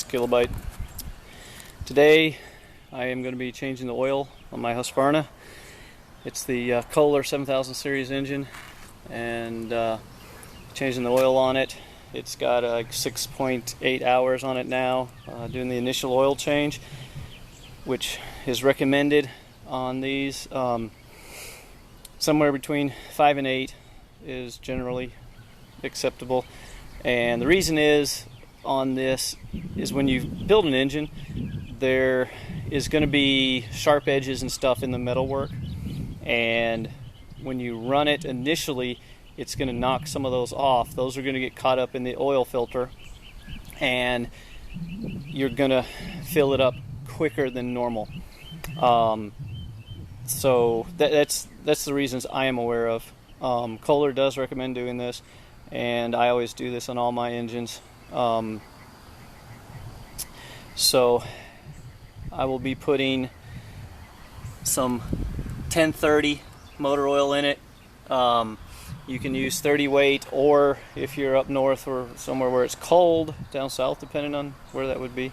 kilobyte. Today I am going to be changing the oil on my Husqvarna. It's the Kohler 7000 series engine, and changing the oil on it. It's got 6.8 hours on it now, doing the initial oil change, which is recommended on these. Somewhere between 5 and 8 is generally acceptable, and the reason is on this is when you build an engine, there is going to be sharp edges and stuff in the metalwork, and when you run it initially, it's going to knock some of those off. Those are going to get caught up in the oil filter, and you're going to fill it up quicker than normal. So that's the reasons I am aware of. Kohler does recommend doing this, and I always do this on all my engines. So I will be putting some 1030 motor oil in it. You can use 30 weight, or if you're up north or somewhere where it's cold, down south, depending on where that would be,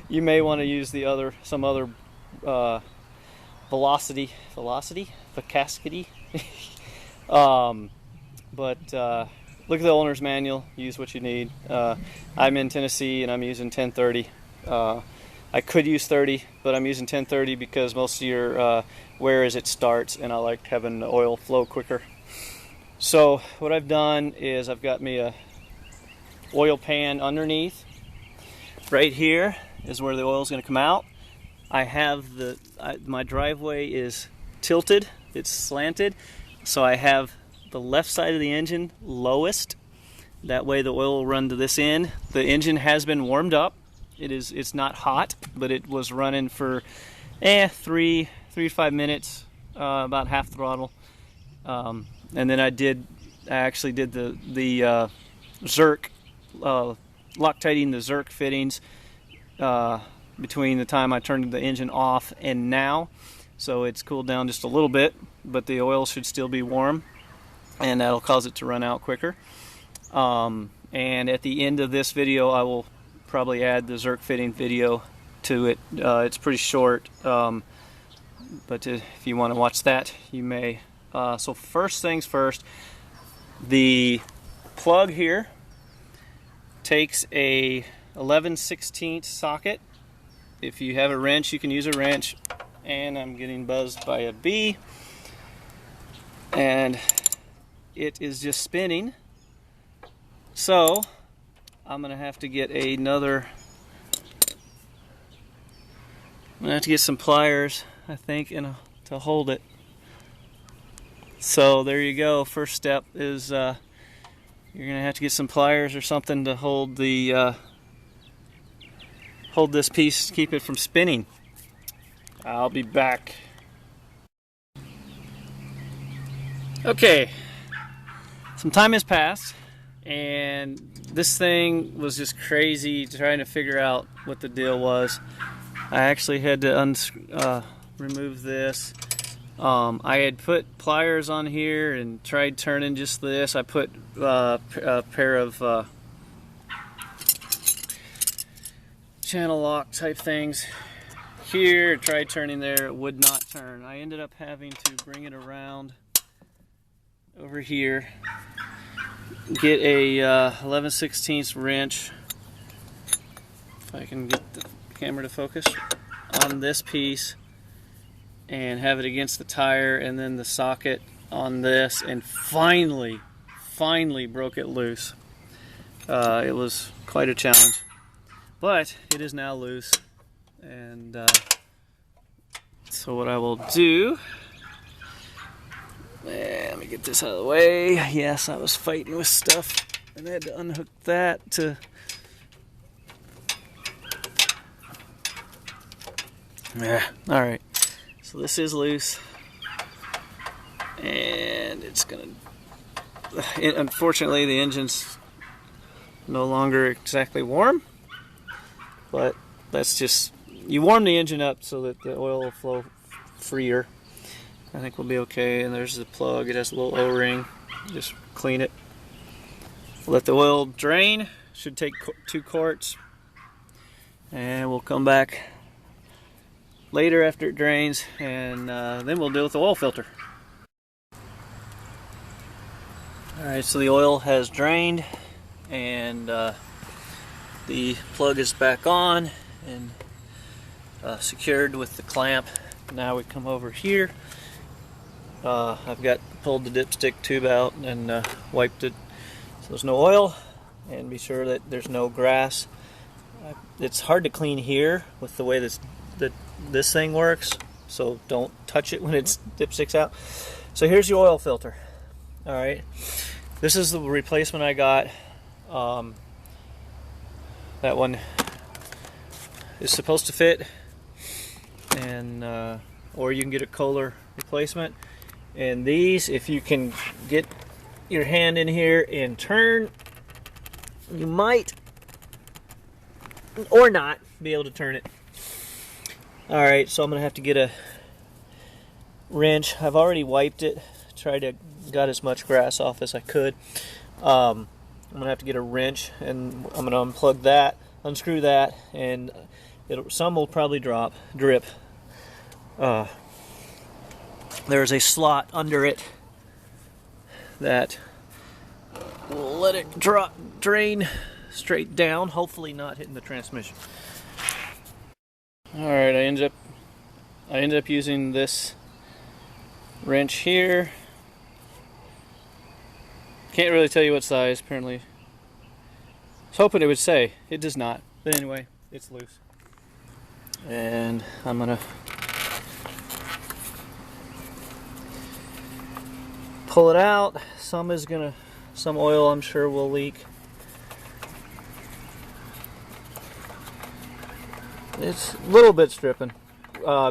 you may want to use some other viscosity. But look at the owner's manual, use what you need. I'm in Tennessee and I'm using 1030. I could use 30, but I'm using 1030 because most of your wear as it starts, and I like having the oil flow quicker. So what I've done is I've got me a oil pan underneath. Right here is where the oil is going to come out. I have my driveway is tilted, it's slanted, so I have the left side of the engine lowest. That way the oil will run to this end. The engine has been warmed up. It's not hot, but it was running for 3 to 5 minutes, about half throttle. And then I actually did the zerk, Loctiting the zerk fittings between the time I turned the engine off and now. So it's cooled down just a little bit, but the oil should still be warm, and that'll cause it to run out quicker. And at the end of this video, I will probably add the zerk fitting video to it. It's pretty short, but if you want to watch that, you may. So first things first, the plug here takes a 11/16 socket. If you have a wrench, you can use a wrench. And I'm getting buzzed by a bee, and it is just spinning. So I'm gonna have to get another. I'm gonna have to get some pliers, I think, to hold it. So there you go. First step is you're gonna have to get some pliers or something to hold this piece, keep it from spinning. I'll be back. Okay, some time has passed, and this thing was just crazy trying to figure out what the deal was. I actually had to remove this. I had put pliers on here and tried turning just this. I put a pair of channel lock type things here, tried turning there, it would not turn. I ended up having to bring it around over here, get a 11/16 wrench, if I can get the camera to focus, on this piece, and have it against the tire, and then the socket on this, and finally broke it loose. It was quite a challenge, but it is now loose. And so what I will do, let me get this out of the way. Yes, I was fighting with stuff and I had to unhook that to alright, so this is loose, and it's gonna, unfortunately the engine's no longer exactly warm, but that's just, you warm the engine up so that the oil will flow freer. I think we'll be okay. And there's the plug. It has a little O-ring. Just clean it. Let the oil drain. Should take 2 quarts. and we'll come back later after it drains, and then we'll deal with the oil filter. Alright, so the oil has drained, and the plug is back on and secured with the clamp. Now we come over here. I've pulled the dipstick tube out and wiped it so there's no oil, and be sure that there's no grass. It's hard to clean here with the way this thing works, so don't touch it when it's dipstick's out. So here's your oil filter. Alright, this is the replacement I got. That one is supposed to fit, and or you can get a Kohler replacement. And these, if you can get your hand in here and turn, you might or not be able to turn it. Alright, so I'm gonna have to get a wrench. I've already wiped it, got as much grass off as I could. I'm gonna have to get a wrench, and I'm gonna unplug that, unscrew that, and some will probably drip. There's a slot under it that will let it drain straight down, hopefully not hitting the transmission. Alright, I ended up using this wrench here. Can't really tell you what size, apparently. I was hoping it would say. It does not. But anyway, it's loose. And I'm gonna pull it out. Some oil I'm sure will leak. It's a little bit stripping.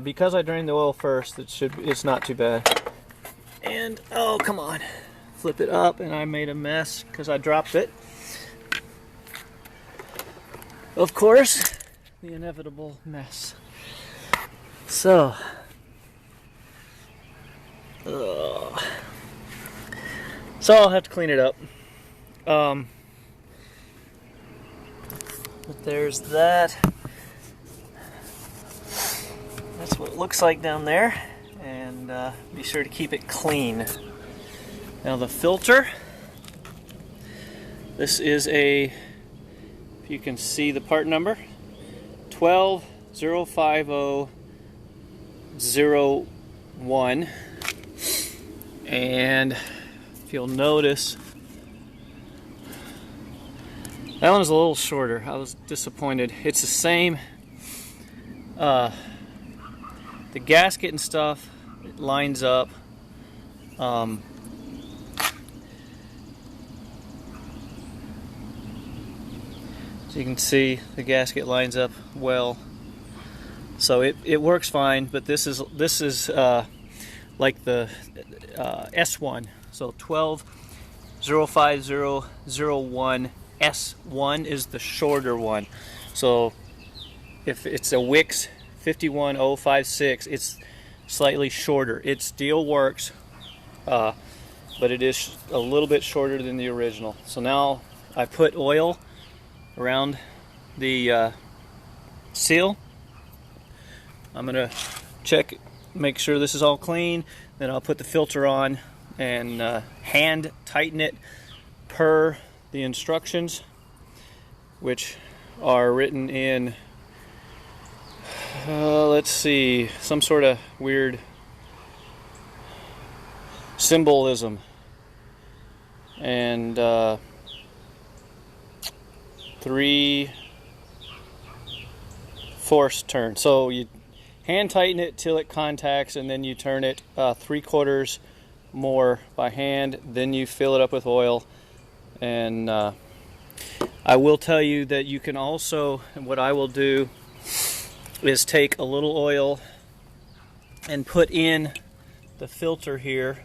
Because I drained the oil first, it's not too bad. And oh, come on. Flip it up, and I made a mess because I dropped it. Of course, the inevitable mess. So, I'll have to clean it up. But there's that. That's what it looks like down there, and be sure to keep it clean. Now the filter, this is if you can see the part number, 1205001, and if you'll notice, that one's a little shorter. I was disappointed. It's the same, the gasket and stuff, it lines up. So you can see the gasket lines up well, so it works fine. But this is like the S1, so 1205001 S1 is the shorter one. So if it's a Wix 51056, it's slightly shorter. It still works, but it is a little bit shorter than the original. So now I put oil around the seal. I'm gonna make sure this is all clean, then I'll put the filter on and hand tighten it per the instructions, which are written in let's see, some sort of weird symbolism, and 3 force turn. So you hand tighten it till it contacts, and then you turn it 3/4 more by hand. Then you fill it up with oil. And I will tell you that you can also, and what I will do is take a little oil and put in the filter here,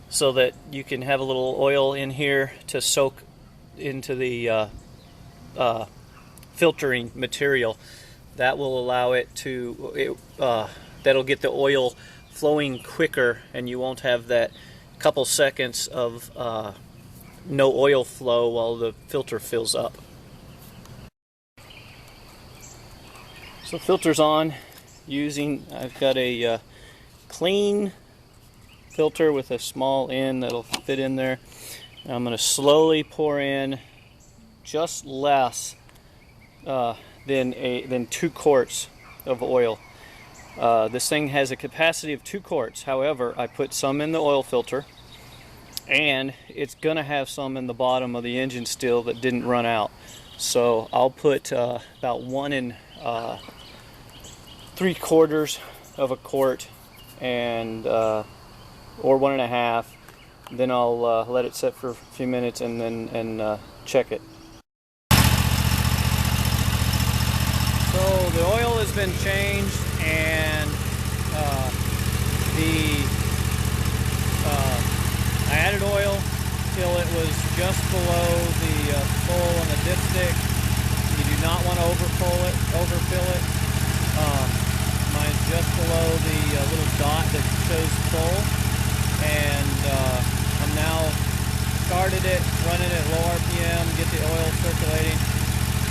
so that you can have a little oil in here to soak into the filtering material. That will allow it to, that'll get the oil flowing quicker, and you won't have that couple seconds of no oil flow while the filter fills up. So filter's on. I've got a clean filter with a small end that'll fit in there. And I'm going to slowly pour in just less than 2 quarts of oil. This thing has a capacity of 2 quarts. However, I put some in the oil filter, and it's going to have some in the bottom of the engine still that didn't run out. So I'll put about 1 3/4 of a quart, and or 1.5. Then I'll let it sit for a few minutes and then check it. So the oil has been changed, and I added oil till it was just below the full on the dipstick. You do not want to overfill it. Mine's just below the little dot that shows full, and I'm now started it, running at low RPM, get the oil circulating.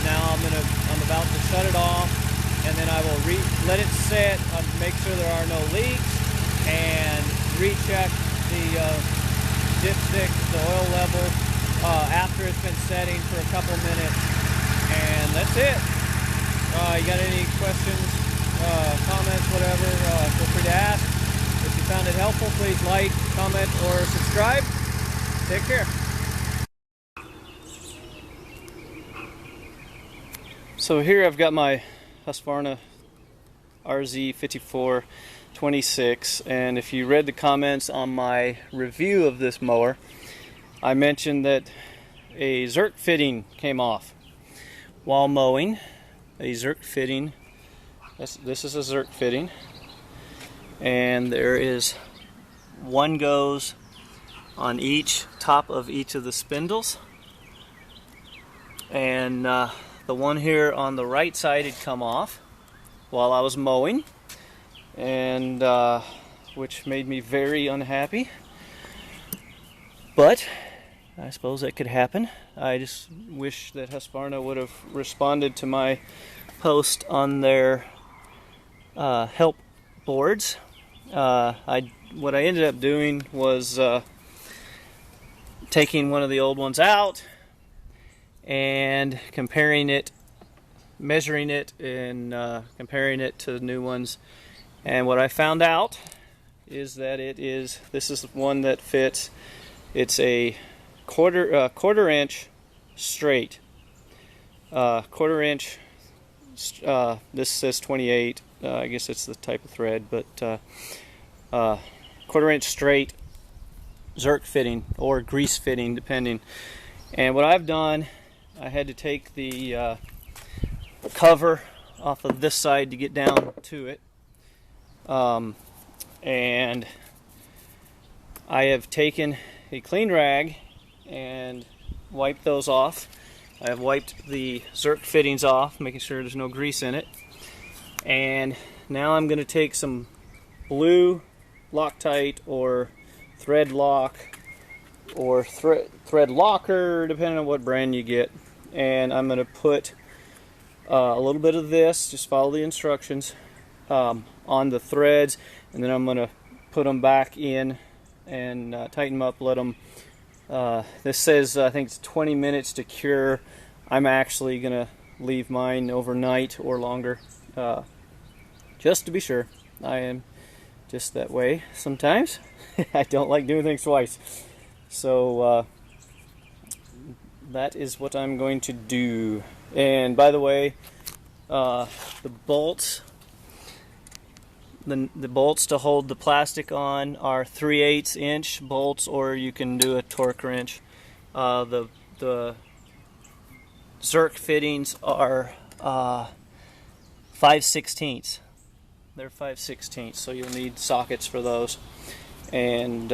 Now I'm about to shut it off, and then I will let it sit, make sure there are no leaks, and recheck the dipstick, the oil level, after it's been setting for a couple minutes, and that's it. You got any questions, comments, whatever, feel free to ask. If you found it helpful, please like, comment, or subscribe. Take care. So here I've got my Husqvarna ZR5426, and if you read the comments on my review of this mower, I mentioned that a zerk fitting came off while mowing. A zerk fitting. This is a zerk fitting, and there is one goes on each top of each of the spindles, and the one here on the right side had come off while I was mowing, and which made me very unhappy, but I suppose that could happen. I just wish that Husqvarna would have responded to my post on their help boards. What I ended up doing was taking one of the old ones out and measuring it and comparing it to the new ones. And what I found out is that this is the one that fits. It's a quarter inch straight. Quarter inch. This says 28. I guess it's the type of thread, but quarter inch straight zerk fitting or grease fitting, depending. And what I've done, I had to take the cover off of this side to get down to it, and I have taken a clean rag and wiped those off. I have wiped the zerk fittings off, making sure there's no grease in it. And now I'm going to take some blue Loctite or thread lock or thread locker, depending on what brand you get, and I'm going to put a little bit of this, just follow the instructions, on the threads, and then I'm going to put them back in and tighten them up, let them, this says I think it's 20 minutes to cure. I'm actually going to leave mine overnight or longer, just to be sure. I am just that way sometimes. I don't like doing things twice. So that is what I'm going to do. And by the way, the bolts, the bolts to hold the plastic on are 3/8 inch bolts, or you can do a torque wrench. The zerk fittings are 5/16. They're 5/16, so you'll need sockets for those. And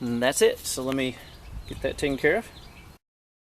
that's it. So let me get that taken care of.